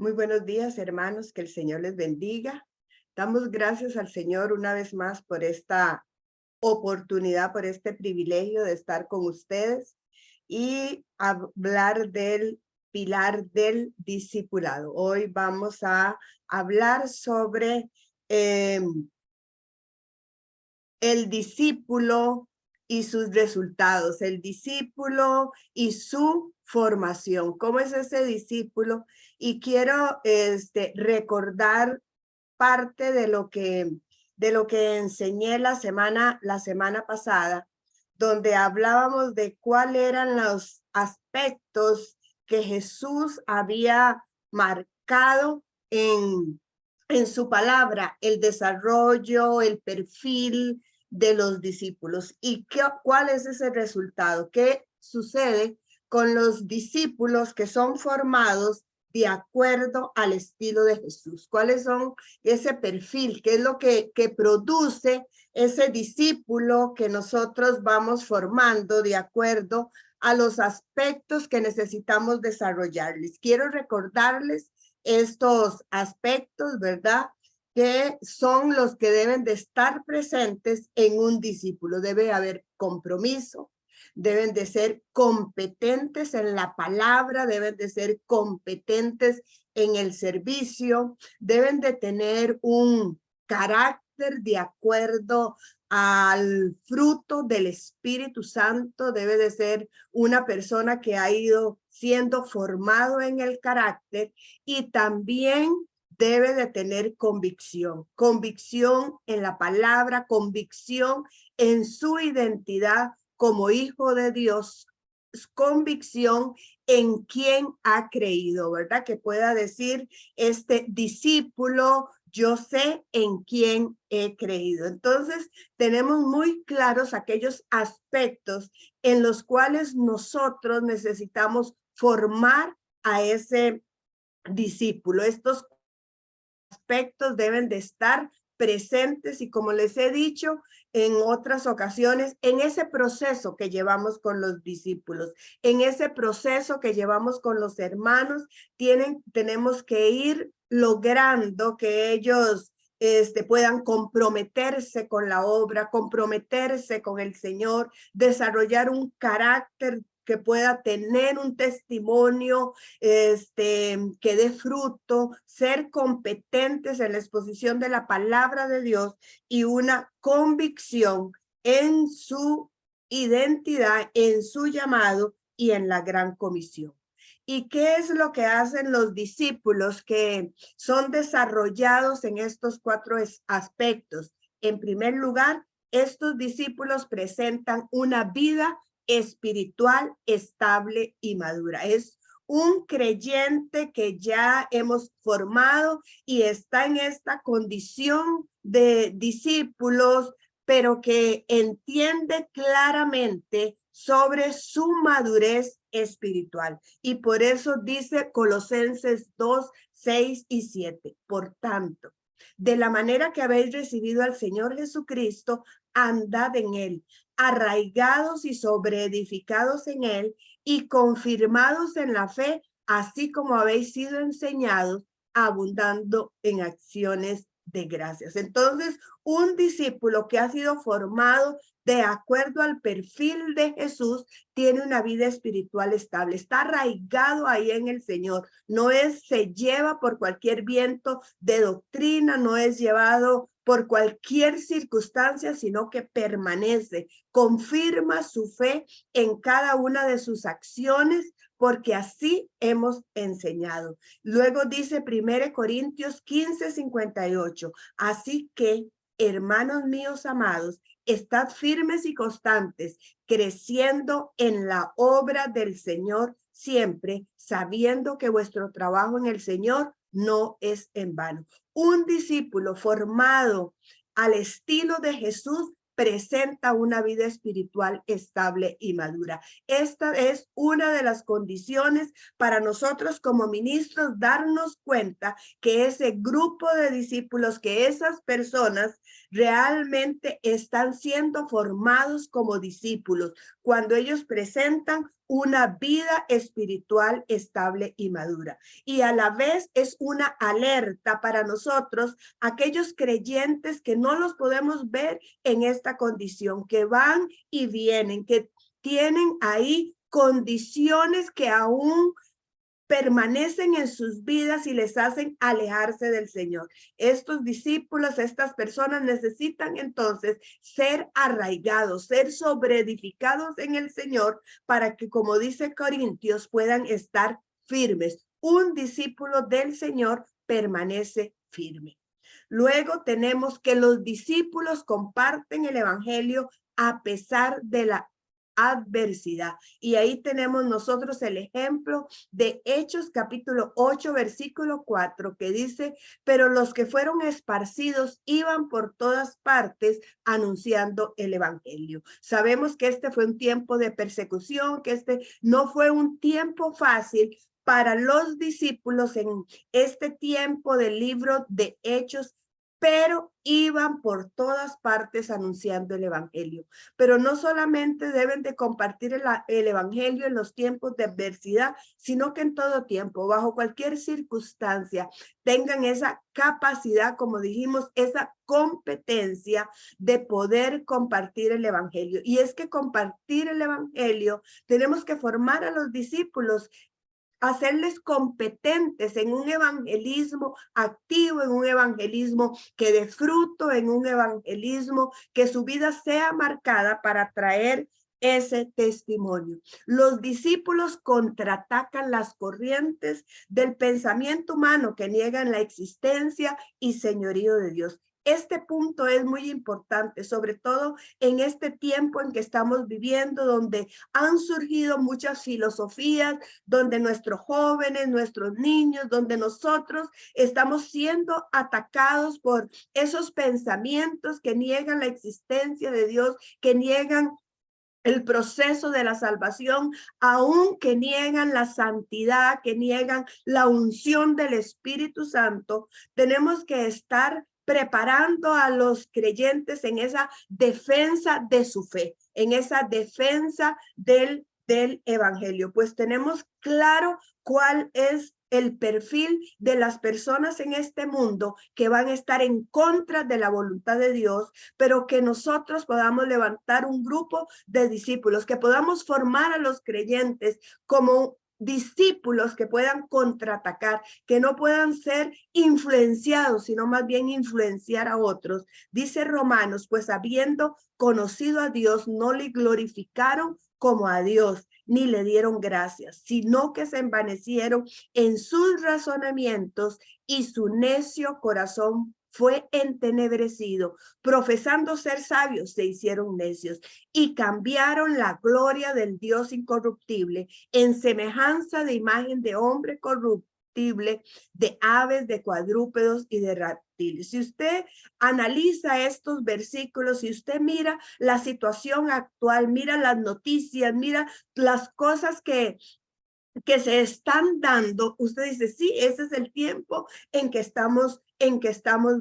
Muy buenos días, hermanos, que el Señor les bendiga. Damos gracias al Señor una vez más por esta oportunidad, por este privilegio de estar con ustedes y hablar del pilar del discipulado. Hoy vamos a hablar sobre el discípulo y sus resultados, el discípulo y su formación. ¿Cómo es ese discípulo? Y quiero recordar parte de lo que enseñé la semana pasada, donde hablábamos de cuáles eran los aspectos que Jesús había marcado en su palabra, el desarrollo, el perfil de los discípulos. ¿Y cuál es ese resultado? ¿Qué sucede con los discípulos que son formados de acuerdo al estilo de Jesús? ¿Cuáles son ese perfil? ¿Qué es lo que produce ese discípulo que nosotros vamos formando de acuerdo a los aspectos que necesitamos desarrollarles? Quiero recordarles estos aspectos, ¿verdad? Que son los que deben de estar presentes en un discípulo. Debe haber compromiso, deben de ser competentes en la palabra, deben de ser competentes en el servicio, deben de tener un carácter de acuerdo al fruto del Espíritu Santo, debe de ser una persona que ha ido siendo formado en el carácter y también debe de tener convicción, convicción en la palabra, convicción en su identidad como hijo de Dios, convicción en quien ha creído, ¿verdad? Que pueda decir este discípulo, yo sé en quién he creído. Entonces, tenemos muy claros aquellos aspectos en los cuales nosotros necesitamos formar a ese discípulo. Estos aspectos deben de estar presentes y, como les he dicho en otras ocasiones, en ese proceso que llevamos con los discípulos, en ese proceso que llevamos con los hermanos, tenemos que ir logrando que ellos puedan comprometerse con la obra, comprometerse con el Señor, desarrollar un carácter que pueda tener un testimonio que dé fruto, ser competentes en la exposición de la palabra de Dios y una convicción en su identidad, en su llamado y en la gran comisión. ¿Y qué es lo que hacen los discípulos que son desarrollados en estos cuatro aspectos? En primer lugar, estos discípulos presentan una vida espiritual estable y madura. Es un creyente que ya hemos formado y está en esta condición de discípulos, pero que entiende claramente sobre su madurez espiritual. Y por eso dice Colosenses 2, 6 y 7. Por tanto, de la manera que habéis recibido al Señor Jesucristo, andad en él, arraigados y sobreedificados en él y confirmados en la fe, así como habéis sido enseñados, abundando en acciones de gracias. Entonces, un discípulo que ha sido formado de acuerdo al perfil de Jesús tiene una vida espiritual estable, está arraigado ahí en el Señor, se lleva por cualquier viento de doctrina, no es llevado por cualquier circunstancia, sino que permanece, confirma su fe en cada una de sus acciones, porque así hemos enseñado. Luego dice 1 Corintios 15:58, así que, hermanos míos amados, estad firmes y constantes, creciendo en la obra del Señor siempre, sabiendo que vuestro trabajo en el Señor no es en vano. Un discípulo formado al estilo de Jesús presenta una vida espiritual estable y madura. Esta es una de las condiciones para nosotros como ministros darnos cuenta que ese grupo de discípulos, que esas personas realmente están siendo formados como discípulos, cuando ellos presentan una vida espiritual estable y madura. Y a la vez es una alerta para nosotros, aquellos creyentes que no los podemos ver en esta condición, que van y vienen, que tienen ahí condiciones que aún permanecen en sus vidas y les hacen alejarse del Señor. Estos discípulos, estas personas necesitan entonces ser arraigados, ser sobreedificados en el Señor para que, como dice Corintios, puedan estar firmes. Un discípulo del Señor permanece firme. Luego tenemos que los discípulos comparten el evangelio a pesar de la adversidad. Y ahí tenemos nosotros el ejemplo de Hechos capítulo 8, versículo 4, que dice, pero los que fueron esparcidos iban por todas partes anunciando el evangelio. Sabemos que este fue un tiempo de persecución, que este no fue un tiempo fácil para los discípulos en este tiempo del libro de Hechos, pero iban por todas partes anunciando el evangelio. Pero no solamente deben de compartir el evangelio en los tiempos de adversidad, sino que en todo tiempo, bajo cualquier circunstancia, tengan esa capacidad, como dijimos, esa competencia de poder compartir el evangelio. Y es que compartir el evangelio, tenemos que formar a los discípulos, hacerles competentes en un evangelismo activo, en un evangelismo que dé fruto, en un evangelismo que su vida sea marcada para traer ese testimonio. Los discípulos contraatacan las corrientes del pensamiento humano que niegan la existencia y señorío de Dios. Este punto es muy importante, sobre todo en este tiempo en que estamos viviendo, donde han surgido muchas filosofías, donde nuestros jóvenes, nuestros niños, donde nosotros estamos siendo atacados por esos pensamientos que niegan la existencia de Dios, que niegan el proceso de la salvación, aun que niegan la santidad, que niegan la unción del Espíritu Santo. Tenemos que estar preparando a los creyentes en esa defensa de su fe, en esa defensa del evangelio, pues tenemos claro cuál es el perfil de las personas en este mundo que van a estar en contra de la voluntad de Dios, pero que nosotros podamos levantar un grupo de discípulos, que podamos formar a los creyentes como discípulos que puedan contraatacar, que no puedan ser influenciados, sino más bien influenciar a otros. Dice Romanos, pues habiendo conocido a Dios, no le glorificaron como a Dios, ni le dieron gracias, sino que se envanecieron en sus razonamientos y su necio corazón fue entenebrecido. Profesando ser sabios, se hicieron necios y cambiaron la gloria del Dios incorruptible en semejanza de imagen de hombre corruptible, de aves, de cuadrúpedos y de reptiles. Si usted analiza estos versículos, si usted mira la situación actual, mira las noticias, mira las cosas que se están dando, usted dice, sí, ese es el tiempo en que estamos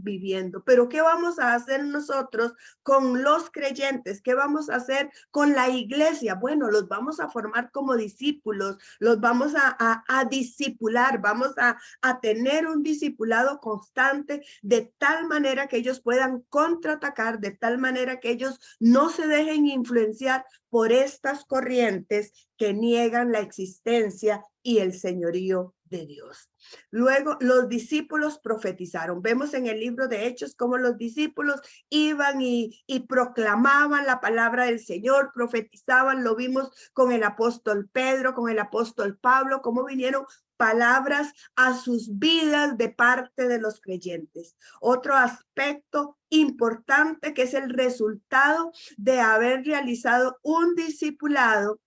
viviendo. Pero ¿qué vamos a hacer nosotros con los creyentes? ¿Qué vamos a hacer con la iglesia? Bueno, los vamos a formar como discípulos, los vamos a discipular, vamos a tener un discipulado constante de tal manera que ellos puedan contraatacar, de tal manera que ellos no se dejen influenciar por estas corrientes que niegan la existencia y el señorío de Dios. Luego los discípulos profetizaron. Vemos en el libro de Hechos cómo los discípulos iban y proclamaban la palabra del Señor, profetizaban. Lo vimos con el apóstol Pedro, con el apóstol Pablo, cómo vinieron palabras a sus vidas de parte de los creyentes. Otro aspecto importante que es el resultado de haber realizado un discipulado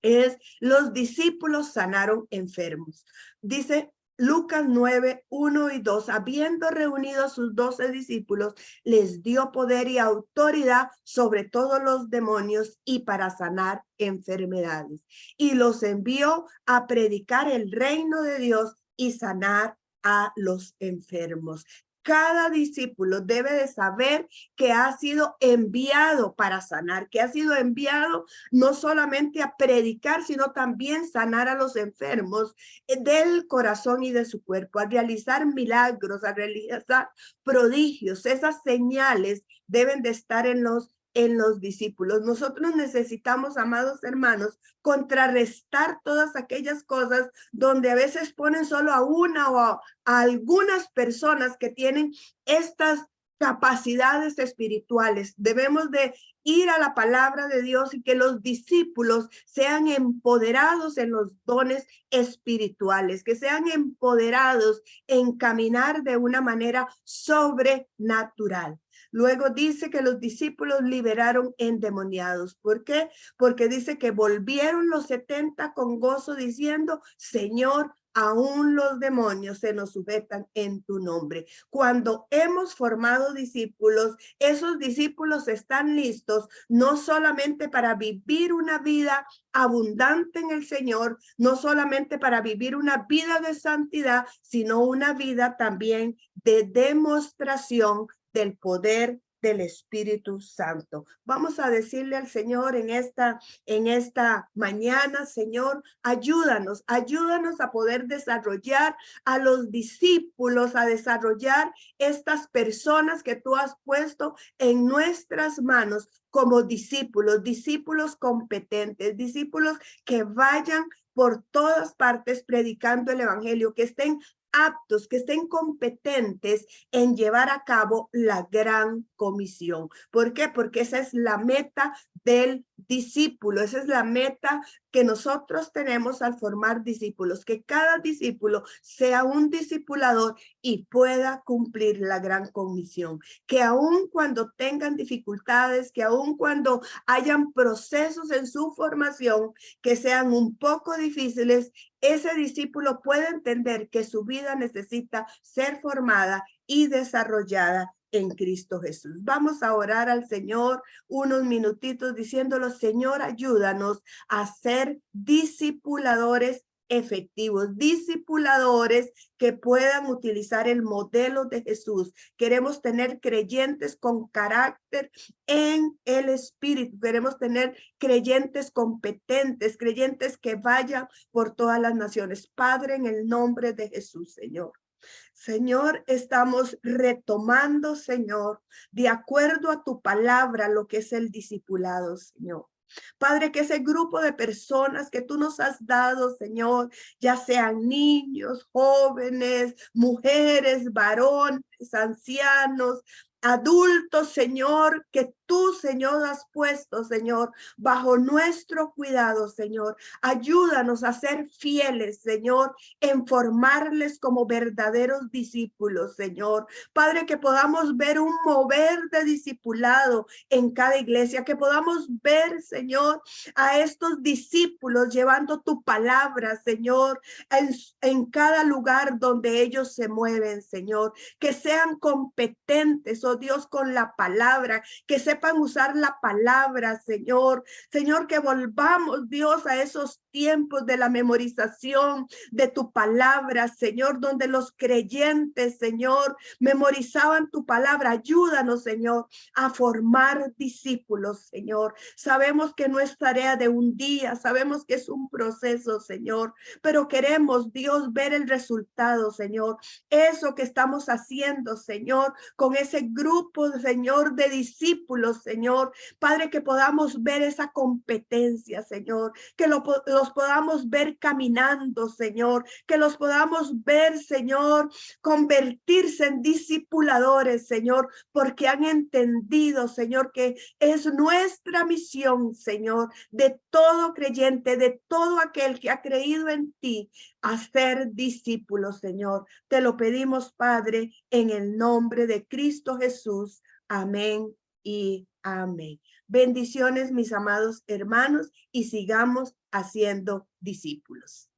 es los discípulos sanaron enfermos. Dice Lucas 9, 1 y 2, habiendo reunido a sus 12 discípulos, les dio poder y autoridad sobre todos los demonios y para sanar enfermedades. Y los envió a predicar el reino de Dios y sanar a los enfermos. cada discípulo debe de saber que ha sido enviado para sanar, que ha sido enviado no solamente a predicar, sino también sanar a los enfermos del corazón y de su cuerpo, a realizar milagros, a realizar prodigios. Esas señales deben de estar en los discípulos. Nosotros necesitamos, amados hermanos, contrarrestar todas aquellas cosas donde a veces ponen solo a una o a algunas personas que tienen estas capacidades espirituales. Debemos de ir a la palabra de Dios y que los discípulos sean empoderados en los dones espirituales, que sean empoderados en caminar de una manera sobrenatural. Luego dice que los discípulos liberaron endemoniados. ¿Por qué? Porque dice que volvieron los 70 con gozo diciendo, Señor, aún los demonios se nos sujetan en tu nombre. Cuando hemos formado discípulos, esos discípulos están listos no solamente para vivir una vida abundante en el Señor, no solamente para vivir una vida de santidad, sino una vida también de demostración del poder del Espíritu Santo. Vamos a decirle al Señor en esta mañana, Señor, ayúdanos a poder desarrollar a los discípulos, a desarrollar estas personas que tú has puesto en nuestras manos como discípulos, discípulos competentes, discípulos que vayan por todas partes predicando el evangelio, que estén aptos, que estén competentes en llevar a cabo la gran comisión. ¿Por qué? Porque esa es la meta del discípulo, esa es la meta que nosotros tenemos al formar discípulos, que cada discípulo sea un discipulador y pueda cumplir la gran comisión, que aun cuando tengan dificultades, que aun cuando hayan procesos en su formación que sean un poco difíciles, ese discípulo puede entender que su vida necesita ser formada y desarrollada en Cristo Jesús. Vamos a orar al Señor unos minutitos diciéndolo, Señor, ayúdanos a ser discipuladores efectivos, discipuladores que puedan utilizar el modelo de Jesús. Queremos tener creyentes con carácter en el Espíritu. Queremos tener creyentes competentes, creyentes que vayan por todas las naciones. Padre, en el nombre de Jesús, Señor. Señor, estamos retomando, Señor, de acuerdo a tu palabra, lo que es el discipulado, Señor. Padre, que ese grupo de personas que tú nos has dado, Señor, ya sean niños, jóvenes, mujeres, varones, ancianos, adultos, Señor, que tú, Señor, has puesto, Señor, bajo nuestro cuidado, Señor. Ayúdanos a ser fieles, Señor, en formarles como verdaderos discípulos, Señor. Padre, que podamos ver un mover de discipulado en cada iglesia, que podamos ver, Señor, a estos discípulos llevando tu palabra, Señor, en cada lugar donde ellos se mueven, Señor, que sean competentes, oh Dios, con la palabra, que sepan usar la palabra, Señor. Señor, que volvamos, Dios, a esos tiempos de la memorización de tu palabra, Señor, donde los creyentes, Señor, memorizaban tu palabra. Ayúdanos, Señor, a formar discípulos, Señor. Sabemos que no es tarea de un día, sabemos que es un proceso, Señor, pero queremos, Dios, ver el resultado, Señor. Eso que estamos haciendo, Señor, con ese grupo, Señor, de discípulos, Señor. Padre, que podamos ver esa competencia, Señor, que los podamos ver caminando, Señor, que los podamos ver, Señor, convertirse en discipuladores, Señor, porque han entendido, Señor, que es nuestra misión, Señor, de todo creyente, de todo aquel que ha creído en ti, hacer discípulos, Señor. Te lo pedimos, Padre, en el nombre de Cristo Jesús. Amén y amén. Bendiciones, mis amados hermanos, y sigamos haciendo discípulos.